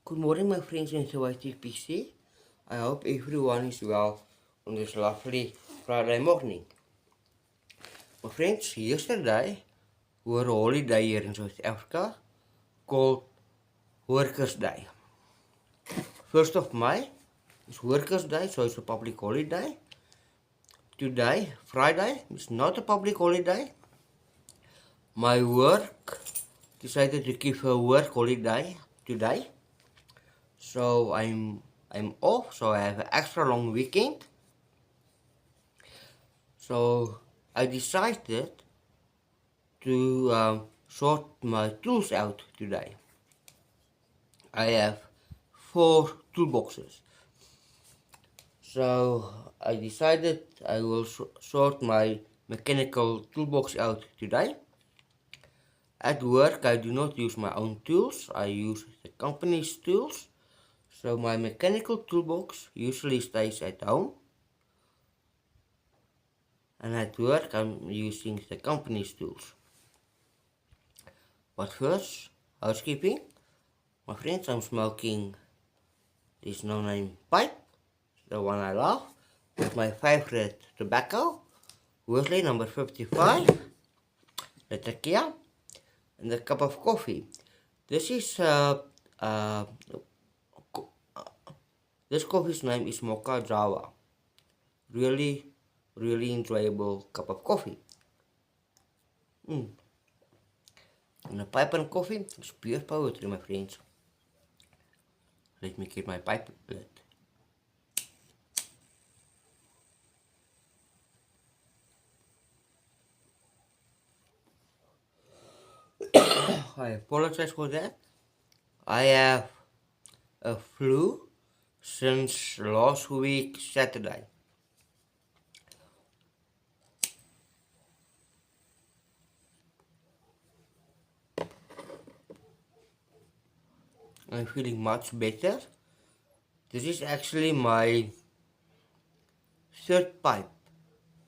Good morning, my friends in PC. I hope everyone is well on this lovely Friday morning. My friends, yesterday we were a holiday here in South Africa called Workers' Day. 1st of May is Workers' Day, so it's a public holiday. Today, Friday, is not a public holiday. My work decided to give a work holiday today, so I'm off. So I have an extra long weekend. So I decided to sort my tools out today. I have 4 toolboxes. So I decided I will sort my mechanical toolbox out today. At work I do not use my own tools, I use the company's tools. So my mechanical toolbox usually stays at home. And at work I'm using the company's tools. But first, housekeeping. My friends, I'm smoking this no-name pipe, the one I love, with my favorite tobacco, Worsley number 55, the tequila, and a cup of coffee. This is uh, this coffee's name is Mocha Java. Really, really enjoyable cup of coffee. And a pipe and coffee is pure poetry, my friends. Let me keep my pipe lit. I apologize for that. I have a flu since last week Saturday. I'm feeling much better. This is actually my third pipe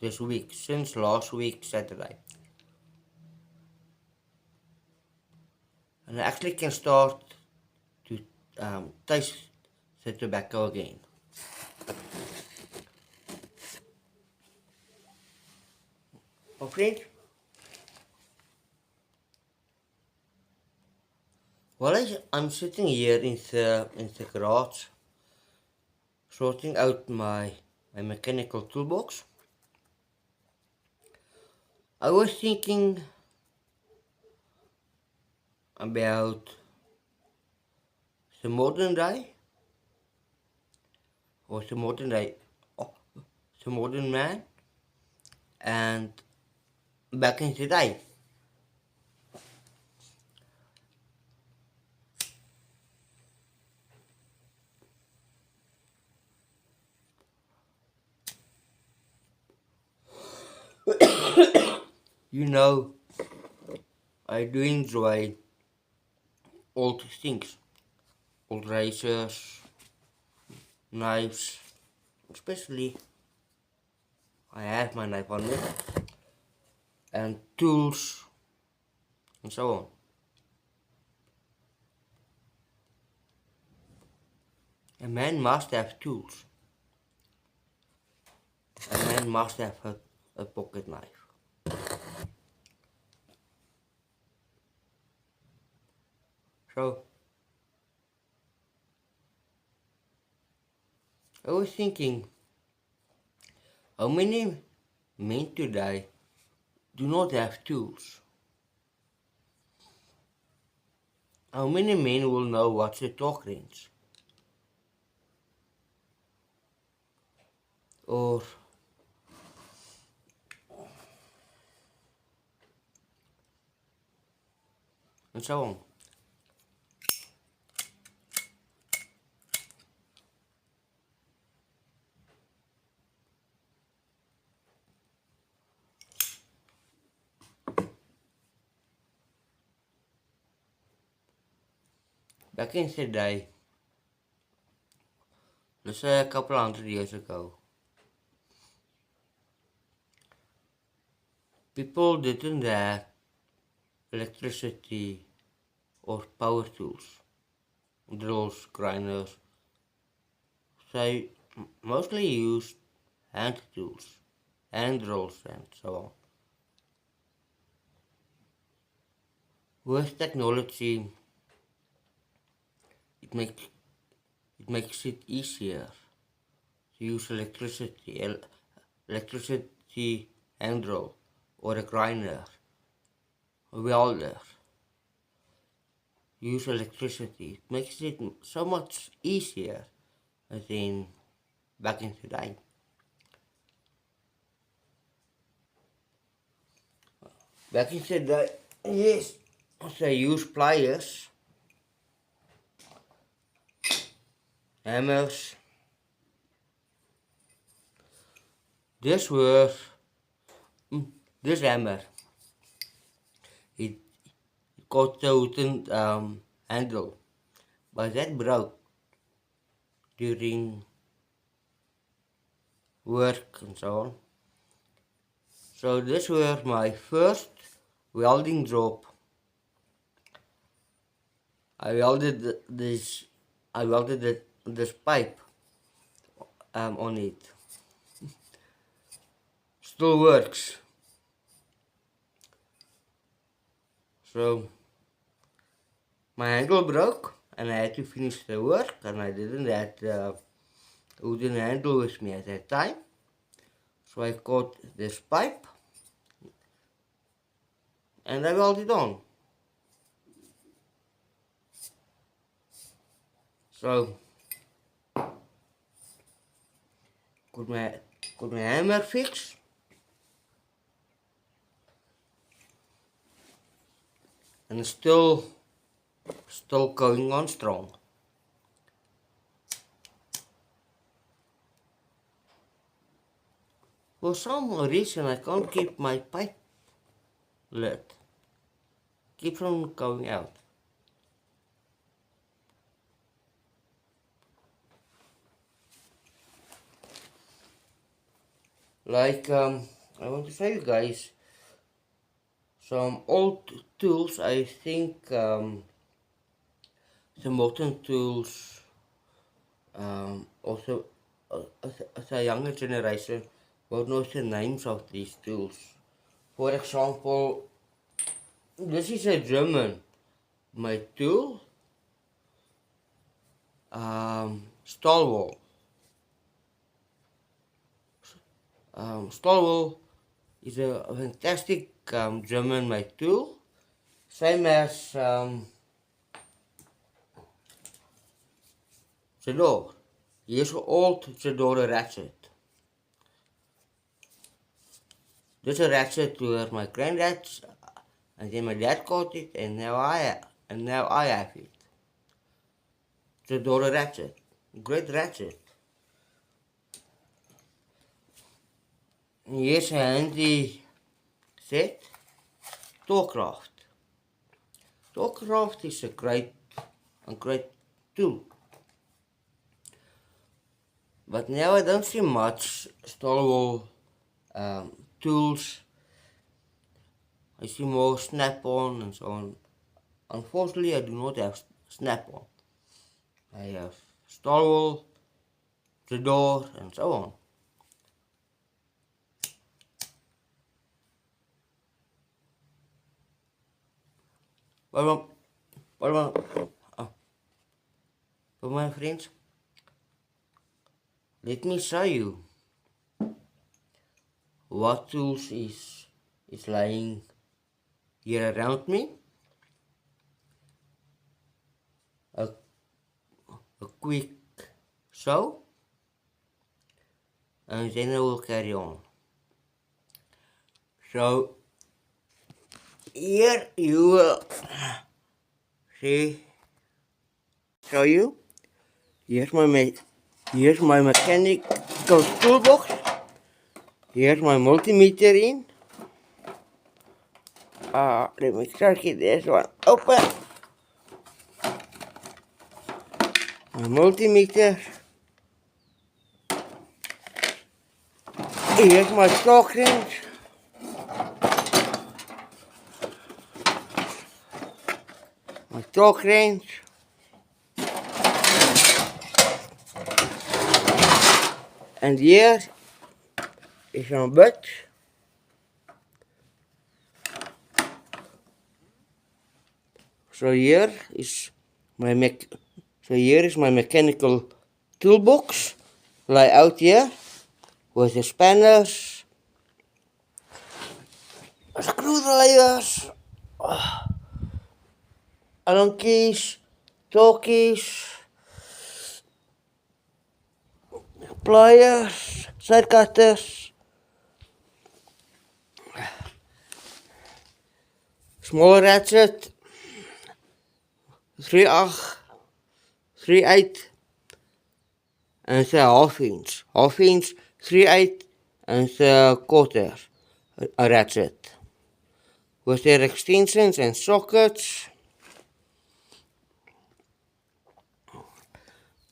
this week since last week Saturday. And I actually can start to taste the tobacco again. My friend, while I'm sitting here in the garage sorting out my mechanical toolbox, I was thinking about the modern day, or the modern day, oh, the modern man, and back in the day. You know, I do enjoy old things, old razors, knives, especially I have my knife on me, and tools, and so on. A man must have tools. A man must have a pocket knife. So, I was thinking, how many men today do not have tools? How many men will know what's a torque wrench? Or and so on. Back in the day, let's say a couple hundred years ago, people didn't have electricity or power tools. drills, grinders. They mostly use hand tools, hand drills and so on. With technology, it makes it easier to use electricity hand drill or a grinder, a welder. Use electricity. It makes it so much easier than back in the day. Back in the day, yes, they use pliers, hammers. This was this hammer. It got the wooden handle, but that broke during work and so on. So this was my first welding job. I welded this pipe on it. Still works. So my handle broke and I had to finish the work, and I didn't have wooden handle with me at that time. So I caught this pipe and I welded on. So got my hammer fixed. And still going on strong. For some reason I can't keep my pipe lid. Keeps on going out. Like I want to show you guys some old tools. I think the modern tools also as a younger generation won't know the names of these tools. For example, this is a German made tool, Stahlwool. Stahlwool is a fantastic German made tool, same as the door. Here's an old Zadora ratchet. This is a ratchet where my granddad and then my dad caught it, and now I have it. Zadora ratchet, great ratchet. Here's a handy set, Torcraft. Torcraft is a great tool. But now I don't see much Stahlwool tools. I see more Snap-on and so on. Unfortunately, I do not have Snap-on. I have Stahlwool, the door, and so on. But my friends, let me show you what tools is lying here around me. A quick show, and then I will carry on. So here you will show you. Here's my mechanical toolbox. Here's my multimeter in. Let me get this one open. My multimeter. Here's my torque wrench. My torque wrench. And here is our butt. So here is my mechanical toolbox lie out here with the spanners, screwdrivers, Allen keys, torque keys, pliers, side cutters, small ratchet, 3/8, 3/8, and the half inch, 3/8, and the quarter ratchet with their extensions and sockets.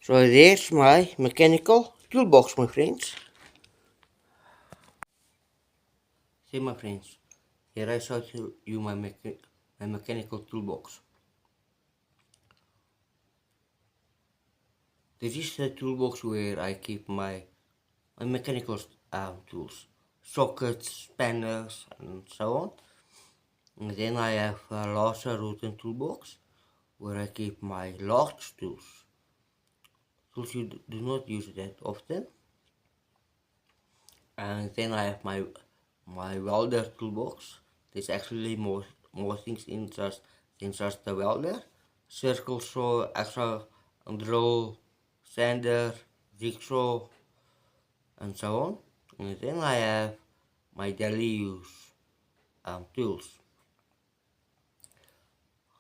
So there's my mechanical toolbox, my friends. See, my friends, here I show you my mechanical toolbox. This is the toolbox where I keep my mechanical tools, sockets, spanners, and so on. And then I have a larger Rutan toolbox where I keep my large tools. Tools you do not use that often. And then I have my welder toolbox. There's actually more things in just the welder. Circle saw, extra drill, sander, jigsaw, and so on. And then I have my daily use tools.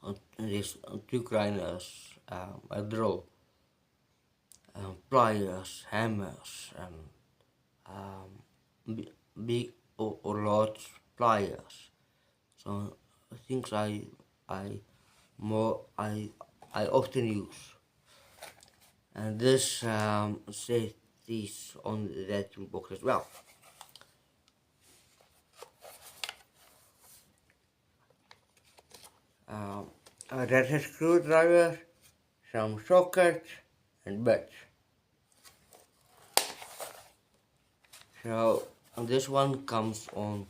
And there's two grinders, a drill, pliers, hammers, and big or large pliers. So things I often use. And this says this on that toolbox as well. A ratchet screwdriver, some sockets, and butts. So this one comes on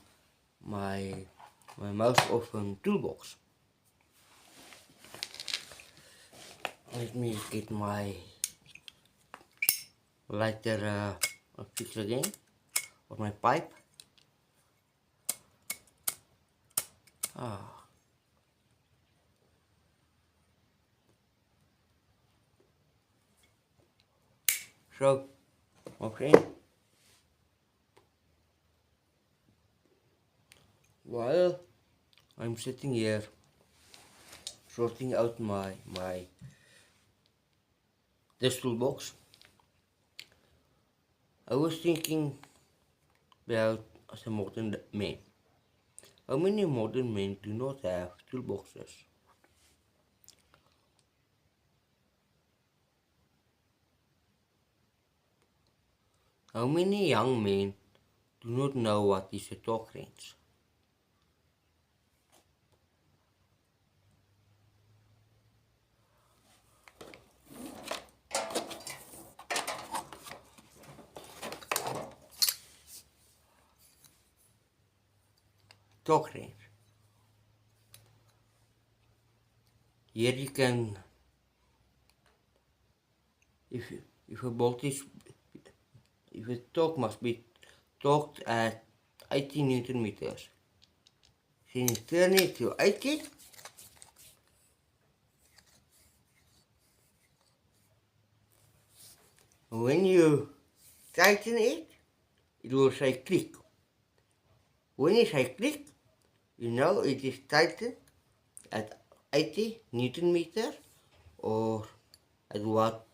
my most often toolbox. Let me get my lighter fixed again, or my pipe. So, okay. While I'm sitting here sorting out this toolbox, I was thinking about the modern men. How many modern men do not have toolboxes? How many young men do not know what is a torque wrench? Torque wrench. Here you can, if a bolt is, if a torque must be torqued at 80 Newton meters, then you turn it to 80. When you tighten it, it will say click. When you say click, you know it is tightened at 80 Newton meter or at what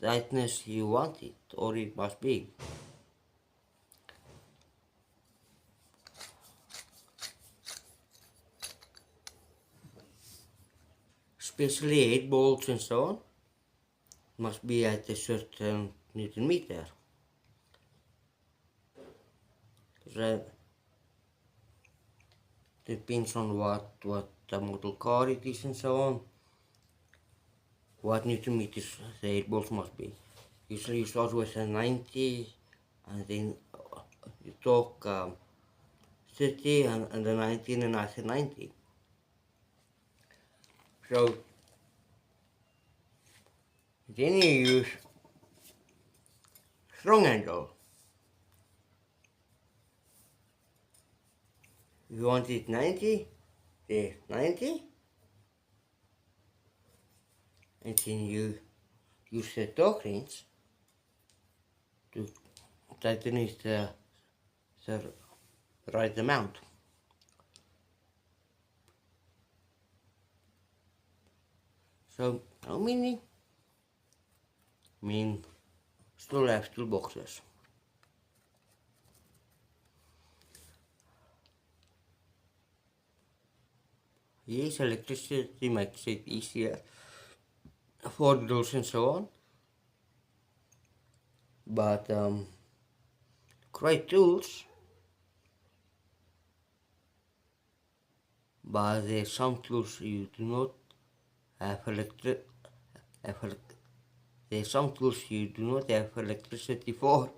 tightness you want it, or it must be. Especially head bolts and so on must be at a certain Newton meter. That depends on what the model car it is and so on. What Newton meters the head bolts must be. usually you start with a 90 and then you talk 30 and the 19 and after 90. So then you use strong angle. If you want it 90, there's 90. And then you use the torque wrench to tighten it the right amount. So how many? I mean, still have toolboxes. Yes, electricity makes it easier for drills and so on, but great tools, but there's some tools you do not have there's some tools you do not have electricity for.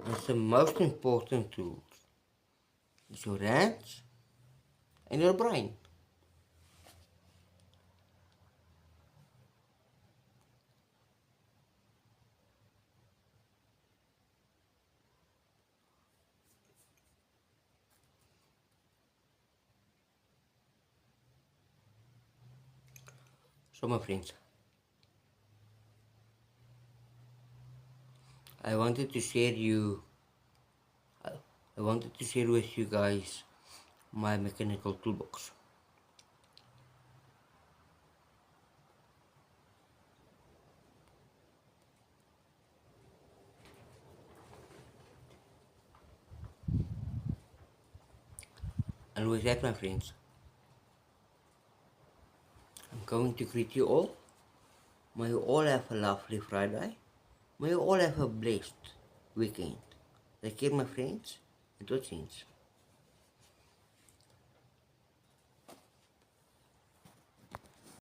And the most important tools is your hands and your brain. So my friends, I wanted to share with you guys my mechanical toolbox. And with that, my friends, I'm going to greet you all. May you all have a lovely Friday. May you all have a blessed weekend. Take care, my friends, and tot ziens.